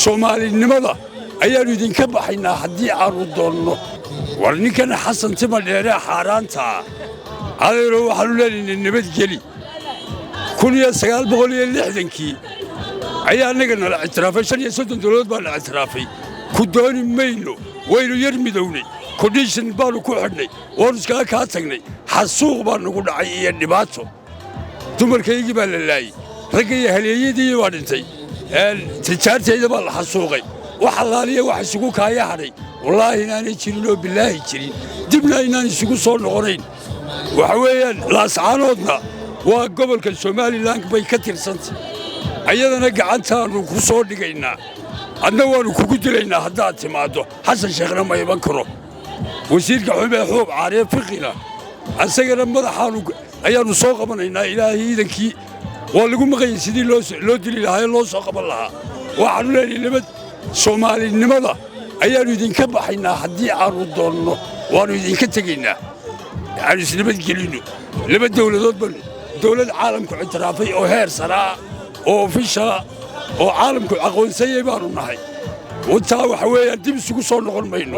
soomaalinimada ayaanu idinka baxaynaa haddii aanu doonno war ninkana xasan timal dheere xaaraanta adeero waxaanu leenahay nabadgeli 1960kii ayaa anaga nala ictiraafay 35 dawladood baa la ictiraafay ku dooni mayno waynu yar midownay condition baanu ku xidhnay waan iskaga kaa tagnay xasuuq baa nagu dhacay iyo dhibaato dumarkaygii baa la laayay ragga iyo haleeyadii waa dhintay tijaartayda baa la xasuuqay wax allaaliya wax isugu kaaya hadhay wallaahi inaanay jirin oo bilaahi jirin dibna inaan isugu soo noqonayn waxa weeyaan laascaanoodna waa gobolka Somaliland bay ka tirsantay ayadana gacantaanu ku soo dhigaynaa adna waanu kugu dilaynaa haddaad timaado xasan sheekhna ma iman karo wasiirka xubee xuub caariye fiqina asagana madaxaanu ayaanu soo qabanaynaa ilaahay iidankii waa lagu maqayay sidii loo dili lahaa loo soo qaban lahaa waxaanu leenahay nabad soomaalinimada ayaanu idinka baxaynaa haddii aanu doonno waanu idinka tegaynaa aanu isnabadgelino laba dawladood ban dawlad caalamku ictiraafay oo heer saraa oo ofishala oo caalamku aqoonsayay baanu nahay waxa weeyaan dib isugu soo noqon mayno